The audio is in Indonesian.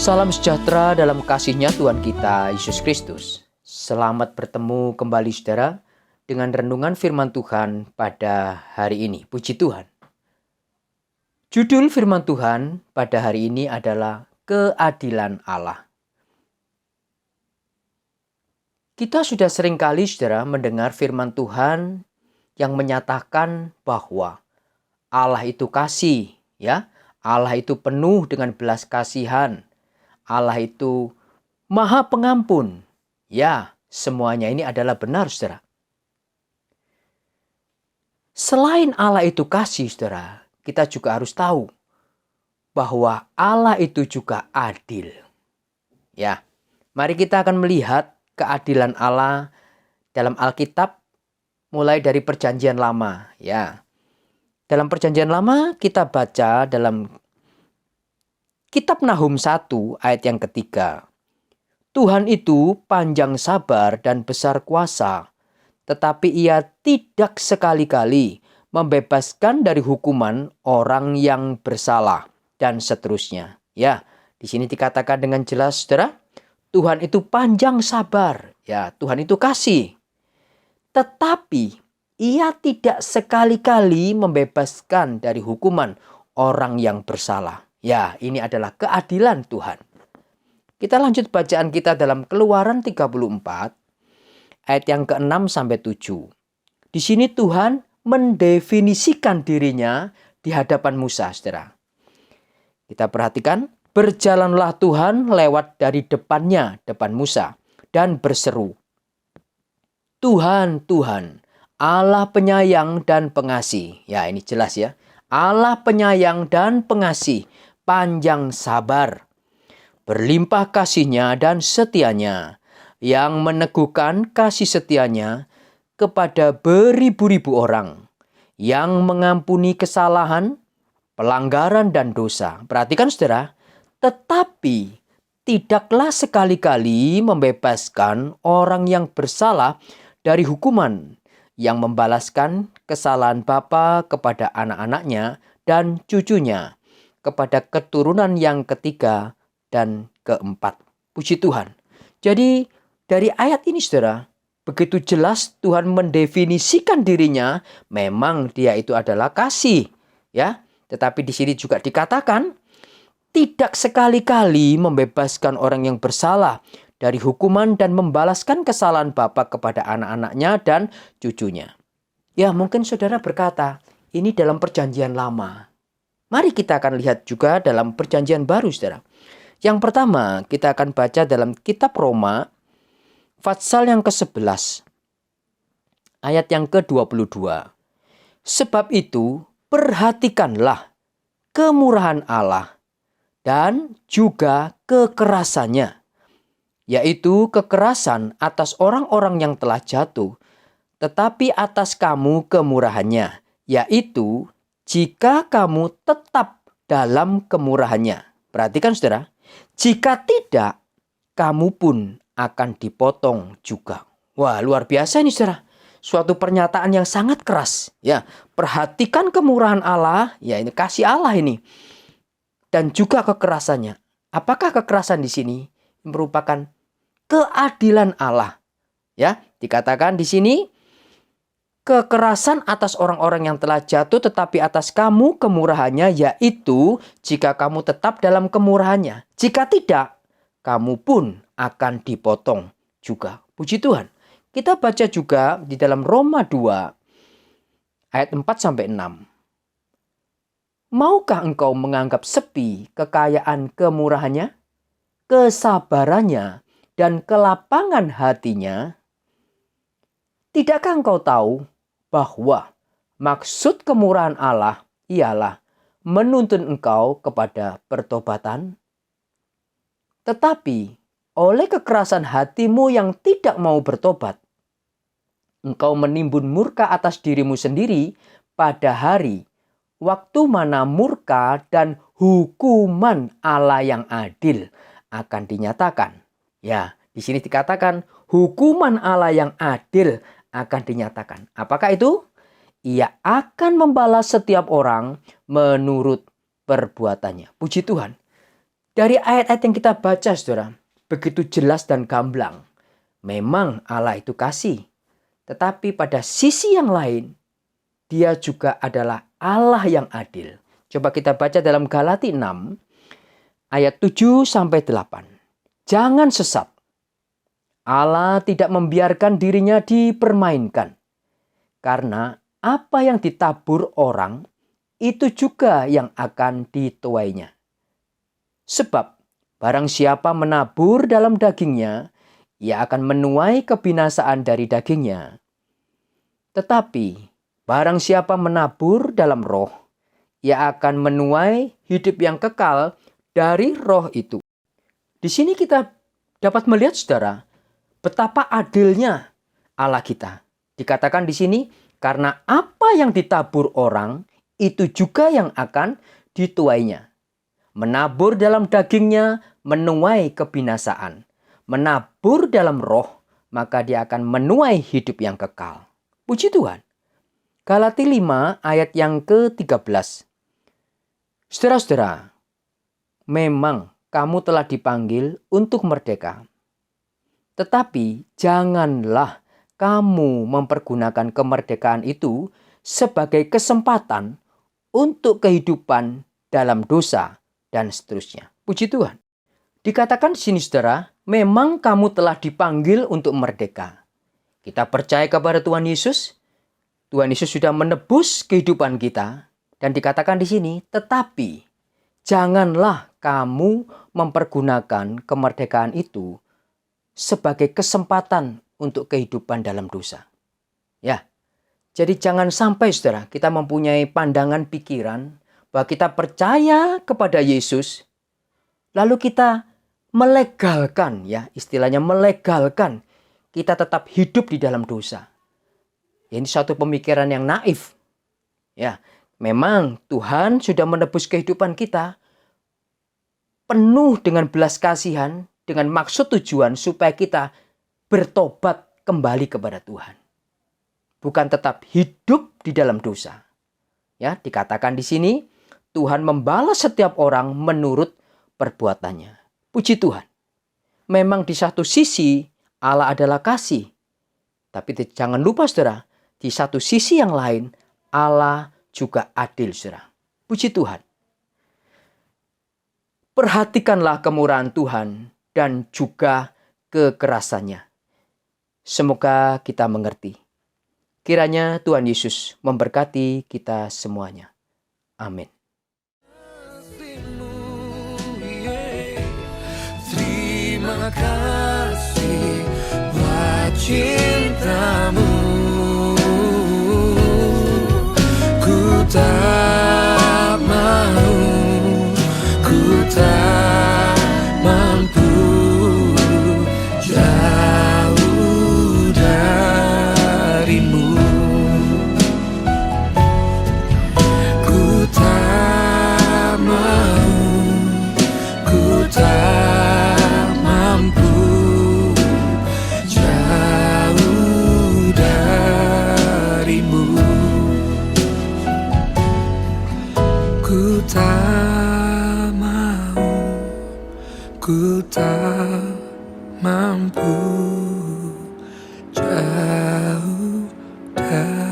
Salam sejahtera dalam kasih-Nya Tuhan kita Yesus Kristus. Selamat bertemu kembali saudara dengan renungan firman Tuhan pada hari ini. Puji Tuhan. Judul firman Tuhan pada hari ini adalah keadilan Allah. Kita sudah sering kali saudara mendengar firman Tuhan yang menyatakan bahwa Allah itu kasih, ya. Allah itu penuh dengan belas kasihan. Allah itu Maha Pengampun. Ya, semuanya ini adalah benar, saudara. Selain Allah itu kasih, saudara, kita juga harus tahu bahwa Allah itu juga adil. Ya, mari kita akan melihat keadilan Allah dalam Alkitab mulai dari Perjanjian Lama. Ya, dalam Perjanjian Lama kita baca dalam Kitab Nahum 1 ayat yang ketiga. Tuhan itu panjang sabar dan besar kuasa, tetapi ia tidak sekali-kali membebaskan dari hukuman orang yang bersalah dan seterusnya. Ya, di sini dikatakan dengan jelas saudara, Tuhan itu panjang sabar. Ya, Tuhan itu kasih. Tetapi ia tidak sekali-kali membebaskan dari hukuman orang yang bersalah. Ya, ini adalah keadilan Tuhan. Kita lanjut bacaan kita dalam Keluaran 34 ayat yang ke-6 sampai 7. Di sini Tuhan mendefinisikan dirinya di hadapan Musa, saudara. Kita perhatikan, berjalanlah Tuhan lewat dari depan Musa dan berseru, Tuhan, Tuhan, Allah penyayang dan pengasih. Ya, ini jelas ya. Allah penyayang dan pengasih, panjang sabar, berlimpah kasih-Nya dan setia-Nya, yang meneguhkan kasih setia-Nya kepada beribu-ribu orang, yang mengampuni kesalahan, pelanggaran dan dosa. Perhatikan saudara, tetapi tidaklah sekali-kali membebaskan orang yang bersalah dari hukuman, yang membalaskan kesalahan bapa kepada anak-anaknya dan cucunya, kepada keturunan yang ketiga dan keempat. Puji Tuhan. Jadi dari ayat ini saudara, begitu jelas Tuhan mendefinisikan dirinya, memang Dia itu adalah kasih, ya. Tetapi di sini juga dikatakan tidak sekali-kali membebaskan orang yang bersalah dari hukuman dan membalaskan kesalahan bapa kepada anak-anaknya dan cucunya. Ya, mungkin saudara berkata, ini dalam Perjanjian Lama. Mari kita akan lihat juga dalam Perjanjian Baru, saudara. Yang pertama, kita akan baca dalam Kitab Roma, pasal yang ke-11, ayat yang ke-22. Sebab itu, perhatikanlah kemurahan Allah dan juga kekerasannya, yaitu kekerasan atas orang-orang yang telah jatuh, tetapi atas kamu kemurahannya, yaitu jika kamu tetap dalam kemurahannya. Perhatikan saudara, jika tidak, kamu pun akan dipotong juga. Wah, luar biasa ini saudara. Suatu pernyataan yang sangat keras. Ya, perhatikan kemurahan Allah, ya ini kasih Allah ini. Dan juga kekerasannya. Apakah kekerasan di sini merupakan keadilan Allah? Ya, dikatakan di sini kekerasan atas orang-orang yang telah jatuh, tetapi atas kamu kemurahannya, yaitu jika kamu tetap dalam kemurahannya. Jika tidak, kamu pun akan dipotong juga. Puji Tuhan. Kita baca juga di dalam Roma 2 ayat 4-6. Maukah engkau menganggap sepi kekayaan kemurahannya, kesabarannya, dan kelapangan hatinya? Tidakkah engkau tahu bahwa maksud kemurahan Allah ialah menuntun engkau kepada pertobatan? Tetapi oleh kekerasan hatimu yang tidak mau bertobat, engkau menimbun murka atas dirimu sendiri pada hari waktu mana murka dan hukuman Allah yang adil akan dinyatakan. Ya, di sini dikatakan hukuman Allah yang adil akan dinyatakan. Apakah itu? Ia akan membalas setiap orang menurut perbuatannya. Puji Tuhan. Dari ayat-ayat yang kita baca, saudara, begitu jelas dan gamblang. Memang Allah itu kasih. Tetapi pada sisi yang lain, Dia juga adalah Allah yang adil. Coba kita baca dalam Galati 6, ayat 7-8. Jangan sesat. Allah tidak membiarkan dirinya dipermainkan. Karena apa yang ditabur orang, itu juga yang akan dituainya. Sebab barang siapa menabur dalam dagingnya, ia akan menuai kebinasaan dari dagingnya. Tetapi barang siapa menabur dalam roh, ia akan menuai hidup yang kekal dari roh itu. Di sini kita dapat melihat, saudara, betapa adilnya Allah kita. Dikatakan di sini, karena apa yang ditabur orang, itu juga yang akan dituainya. Menabur dalam dagingnya, menuai kebinasaan. Menabur dalam roh, maka dia akan menuai hidup yang kekal. Puji Tuhan. Galati 5 ayat yang ke-13. Saudara-saudara, memang kamu telah dipanggil untuk merdeka. Tetapi janganlah kamu mempergunakan kemerdekaan itu sebagai kesempatan untuk kehidupan dalam dosa dan seterusnya. Puji Tuhan. Dikatakan di sini, saudara, memang kamu telah dipanggil untuk merdeka. Kita percaya kepada Tuhan Yesus. Tuhan Yesus sudah menebus kehidupan kita. Dan dikatakan di sini, tetapi janganlah kamu mempergunakan kemerdekaan itu sebagai kesempatan untuk kehidupan dalam dosa. Ya, jadi jangan sampai, saudara, kita mempunyai pandangan pikiran bahwa kita percaya kepada Yesus, lalu kita melegalkan, ya, istilahnya melegalkan, kita tetap hidup di dalam dosa. Ini suatu pemikiran yang naif. Ya, memang Tuhan sudah menebus kehidupan kita penuh dengan belas kasihan, dengan maksud tujuan supaya kita bertobat kembali kepada Tuhan. Bukan tetap hidup di dalam dosa. Ya, dikatakan di sini, Tuhan membalas setiap orang menurut perbuatannya. Puji Tuhan. Memang di satu sisi Allah adalah kasih. Tapi jangan lupa, saudara, di satu sisi yang lain Allah juga adil, saudara. Puji Tuhan. Perhatikanlah kemurahan Tuhan dan juga kekerasannya. Semoga kita mengerti. Kiranya Tuhan Yesus memberkati kita semuanya. Amin. Terima kasih buat cintamu. Ku tak mau, ku tak mampu jauh darimu. Ku tak mau, ku tak mampu jauh darimu. Ku tak mau, ku tak mampu jauh darimu.